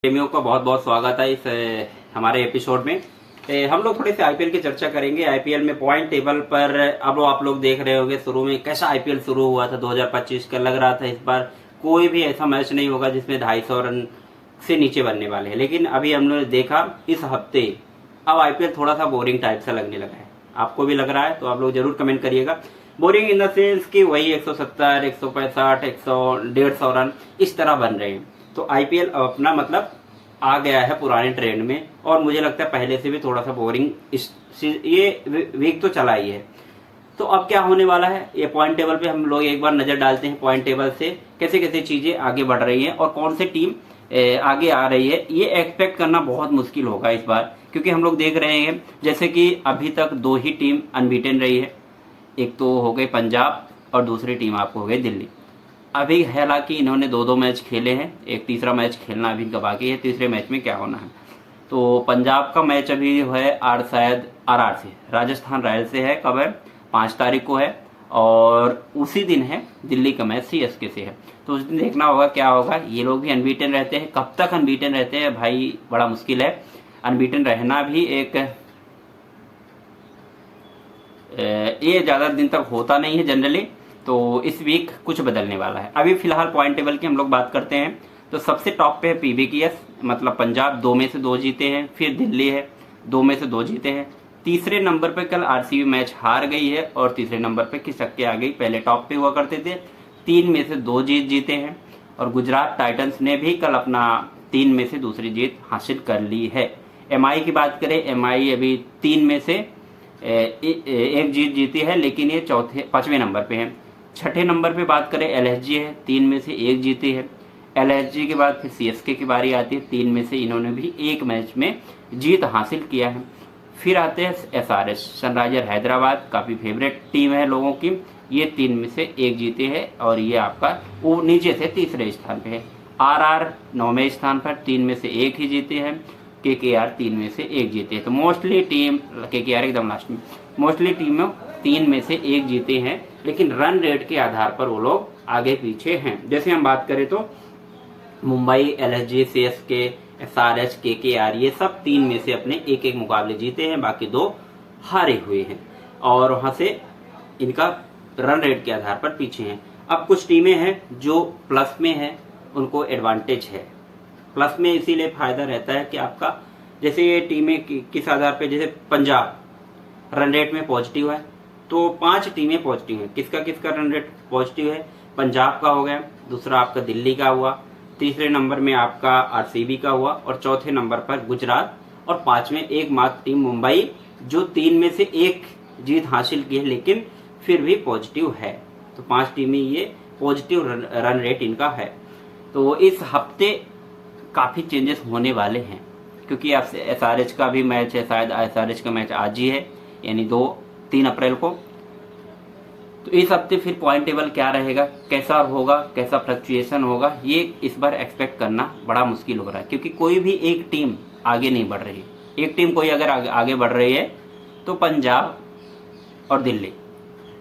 प्रेमियों का बहुत बहुत स्वागत है इस हमारे एपिसोड में। हम लोग थोड़े से आईपीएल की चर्चा करेंगे। आईपीएल में पॉइंट टेबल पर अब आप लोग देख रहे होंगे शुरू में कैसा आईपीएल शुरू हुआ था 2025 का। लग रहा था इस बार कोई भी ऐसा मैच नहीं होगा जिसमें 250 रन से नीचे बनने वाले हैं, लेकिन अभी हमने देखा इस हफ्ते अब आईपीएल थोड़ा सा बोरिंग टाइप सा लगने लगा है। आपको भी लग रहा है तो आप लोग जरूर कमेंट करिएगा। बोरिंग इन द सेंस कि वही 170, 165, 150 रन इस तरह बन रहे हैं। तो आईपीएल अपना मतलब आ गया है पुराने ट्रेंड में, और मुझे लगता है पहले से भी थोड़ा सा बोरिंग ये वीक तो चला ही है। तो अब क्या होने वाला है, ये पॉइंट टेबल पे हम लोग एक बार नजर डालते हैं। पॉइंट टेबल से कैसे कैसे चीजें आगे बढ़ रही हैं और कौन सी टीम आगे आ रही है, ये एक्सपेक्ट करना बहुत मुश्किल होगा इस बार, क्योंकि हम लोग देख रहे हैं जैसे कि अभी तक दो ही टीम अनबीटन रही है। एक तो हो गई पंजाब और दूसरी टीम आपको हो गई दिल्ली। अभी हालांकि इन्होंने दो मैच खेले हैं, एक तीसरा मैच खेलना अभी इनका बाकी है। तीसरे मैच में क्या होना है, तो पंजाब का मैच अभी है शायद आरआर से, राजस्थान रॉयल्स से है। कब है, 5 तारीख को है, और उसी दिन है दिल्ली का मैच सीएसके से है। तो उस दिन देखना होगा क्या होगा। ये लोग भी अनबीटन रहते हैं, कब तक अनबीटन रहते हैं भाई बड़ा मुश्किल है। अनबीटन रहना भी एक ये ज्यादा दिन तक होता नहीं है जनरली। तो इस वीक कुछ बदलने वाला है। अभी फिलहाल पॉइंट टेबल की हम लोग बात करते हैं तो सबसे टॉप पे है पीबीकेएस, मतलब पंजाब 2 में से 2 जीते हैं। फिर दिल्ली है 2 में से 2 जीते हैं। तीसरे नंबर पे कल आरसीबी मैच हार गई है, और तीसरे नंबर पे खिसक के आ गई। पहले टॉप पे हुआ करते थे, 3 में से 2 जीते हैं। और गुजरात टाइटंस ने भी कल अपना 3 में से दूसरी जीत हासिल कर ली है। एमआई की बात करें, एमआई अभी 3 में से एक जीत जीती है, लेकिन ये 5वें नंबर पे है। 6ठे नंबर पे बात करें एलएसजी है, 3 में से 1 जीती है। एलएसजी के बाद फिर सीएसके की बारी आती है, 3 में से इन्होंने भी 1 मैच में जीत हासिल किया है। फिर आते हैं एसआरएच, सनराइजर हैदराबाद, काफ़ी फेवरेट टीम है लोगों की। ये 3 में से 1 जीते है, और ये आपका वो नीचे से तीसरे स्थान पे है। आरआर 9वें स्थान पर, 3 में से 1 ही जीते हैं। केकेआर 3 में से 1 जीते हैं। तो मोस्टली टीम, केकेआर एकदम लास्ट में, मोस्टली टीम 3 में से 1 जीते हैं, लेकिन रन रेट के आधार पर वो लोग आगे पीछे हैं। जैसे हम बात करें तो Mumbai, LSG, CSK, SRH, KKR, ये सब 3 में से अपने एक मुकाबले जीते हैं, बाकी 2 हारे हुए हैं, और वहां से इनका रन रेट के आधार पर पीछे हैं। अब कुछ टीमें हैं जो प्लस में है, उनको एडवांटेज है। प्लस में इसीलिए फायदा रहता है कि आपका, जैसे ये टीमें किस आधार पे, जैसे पंजाब रन रेट में पॉजिटिव है, तो 5 टीमें पॉजिटिव हैं। किसका किसका रन रेट पॉजिटिव है, पंजाब का हो गया, दूसरा आपका दिल्ली का हुआ, तीसरे नंबर में आपका आरसीबी का हुआ, और चौथे नंबर पर गुजरात, और 5वें एकमात्र टीम मुंबई, जो 3 में से 1 जीत हासिल की है, लेकिन फिर भी पॉजिटिव है। तो 5 टीमें ये पॉजिटिव रन रेट इनका है। तो इस हफ्ते काफी चेंजेस होने वाले हैं, क्योंकि एसआरएच का भी मैच है, शायद एसआरएच का मैच आज ही है, यानी 3 अप्रैल को। तो इस हफ्ते फिर पॉइंट टेबल क्या रहेगा, कैसा होगा, कैसा फ्लक्चुएशन होगा, ये इस बार एक्सपेक्ट करना बड़ा मुश्किल हो रहा है, क्योंकि कोई भी एक टीम आगे नहीं बढ़ रही है। एक टीम कोई अगर आगे बढ़ रही है तो पंजाब और दिल्ली,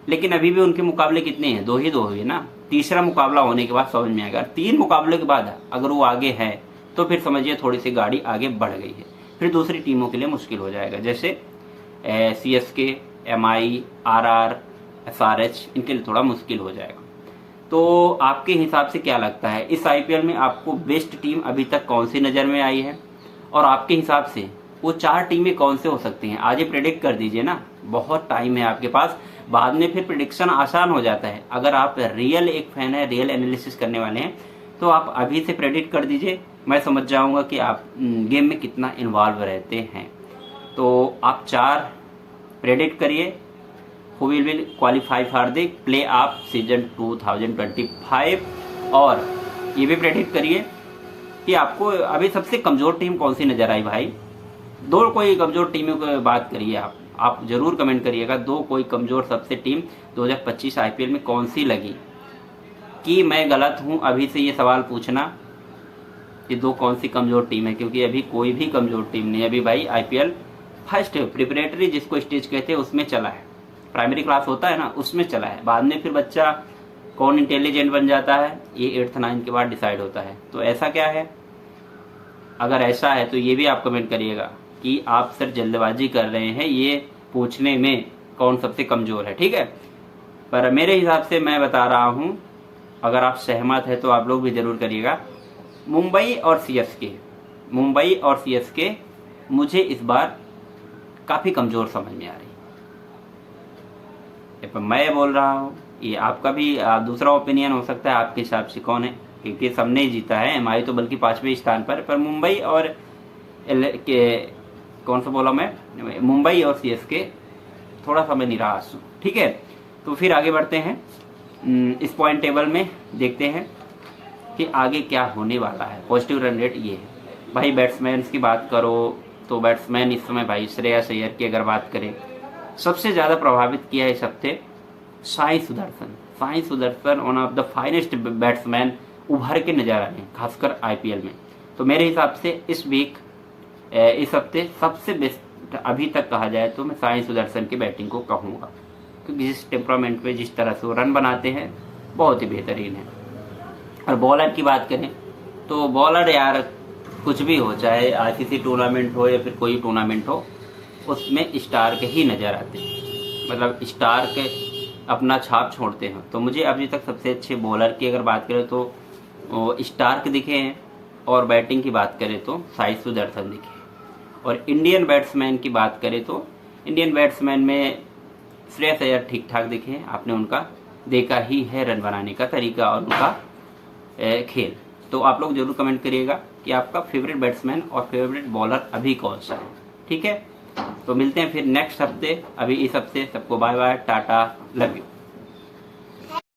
लेकिन अभी भी उनके मुकाबले कितने हैं, 2 ही हुए ना। तीसरा मुकाबला होने के बाद समझ में आएगा। 3 मुकाबले के बाद अगर वो आगे है तो फिर समझिए थोड़ी सी गाड़ी आगे बढ़ गई है, फिर दूसरी टीमों के लिए मुश्किल हो जाएगा। जैसे सीएसके, एमआई, आरआर, एसआरएच, इनके लिए थोड़ा मुश्किल हो जाएगा। तो आपके हिसाब से क्या लगता है, इस आईपीएल में आपको बेस्ट टीम अभी तक कौन सी नज़र में आई है, और आपके हिसाब से वो 4 टीमें कौन से हो सकती हैं? आज ही प्रेडिक्ट कर दीजिए ना, बहुत टाइम है आपके पास, बाद में फिर प्रेडिक्शन आसान हो जाता है। अगर आप रियल एक फैन है, रियल एनालिसिस करने वाले हैं, तो आप अभी से प्रेडिक्ट कर दीजिए, मैं समझ जाऊंगा कि आप गेम में कितना इन्वॉल्व रहते हैं। तो आप 4 प्रेडिक्ट करिए, who will qualify for the play off season 2025, और ये भी प्रेडिक्ट करिए कि आपको अभी सबसे कमजोर टीम कौन सी नजर आई भाई। 2 कोई कमजोर टीमों की बात करिए, आप जरूर कमेंट करिएगा। 2 कोई कमजोर सबसे टीम 2025 आईपीएल में कौन सी लगी। कि मैं गलत हूं अभी से ये सवाल पूछना कि 2 कौन सी कमजोर टीम है, क्योंकि अभी कोई भी कमजोर टीम नहीं। अभी भाई आईपीएल फर्स्ट प्रिपरेटरी जिसको स्टेज कहते हैं उसमें चला है, प्राइमरी क्लास होता है ना, उसमें चला है। बाद में फिर बच्चा कौन इंटेलिजेंट बन जाता है, ये 8th 9th के बाद डिसाइड होता है। तो ऐसा क्या है, अगर ऐसा है तो ये भी आप कमेंट करिएगा कि आप सर जल्दबाजी कर रहे हैं ये पूछने में कौन सबसे कमज़ोर है, ठीक है। पर मेरे हिसाब से मैं बता रहा हूँ, अगर आप सहमत है तो आप लोग भी ज़रूर करिएगा। मुंबई और सीएसके मुझे इस बार काफ़ी कमज़ोर समझ में आ रही है। पर मैं बोल रहा हूँ, ये आपका भी दूसरा ओपिनियन हो सकता है, आपके हिसाब से कौन है, क्योंकि सबने ही जीता है। एमआई तो बल्कि 5वें स्थान पर मुंबई और कौन सा बोला मैं, मुंबई और सीएसके थोड़ा सा मैं निराश हूँ, ठीक है। तो फिर आगे बढ़ते हैं इस पॉइंट टेबल में, देखते हैं कि आगे क्या होने वाला है। पॉजिटिव रन रेट ये है भाई। बैट्समैन की बात करो तो बैट्समैन इस समय भाई श्रेयस अय्यर की अगर बात करें, सबसे ज़्यादा प्रभावित किया है इस हफ्ते Sai Sudarshan one of the finest batsman उभर के नजर आ रहे हैं, खासकर आईपीएल में। तो मेरे हिसाब से इस हफ्ते सबसे बेस्ट अभी तक कहा जाए तो मैं साई सुदर्शन की बैटिंग को कहूँगा, क्योंकि जिस टेम्परामेंट पे जिस तरह से वो रन बनाते हैं बहुत ही बेहतरीन है। और बॉलर की बात करें तो बॉलर यार कुछ भी हो, चाहे आईसीसी टूर्नामेंट हो या फिर कोई टूर्नामेंट हो, उसमें स्टार के ही नज़र आते हैं, मतलब स्टार के अपना छाप छोड़ते हैं। तो मुझे अभी तक सबसे अच्छे बॉलर की अगर बात करें तो स्टार्क दिखे हैं, और बैटिंग की बात करें तो साई सुदर्शन दिखे। और इंडियन बैट्समैन की बात करें तो इंडियन बैट्समैन में श्रेयस अय्यर ठीक ठाक दिखे हैं, आपने उनका देखा ही है रन बनाने का तरीका और उनका खेल। तो आप लोग जरूर कमेंट करिएगा कि आपका फेवरेट बैट्समैन और फेवरेट बॉलर अभी कौन सा है, ठीक है। तो मिलते हैं फिर नेक्स्ट हफ्ते। अभी इस हफ्ते सबको bye bye, tata, love you.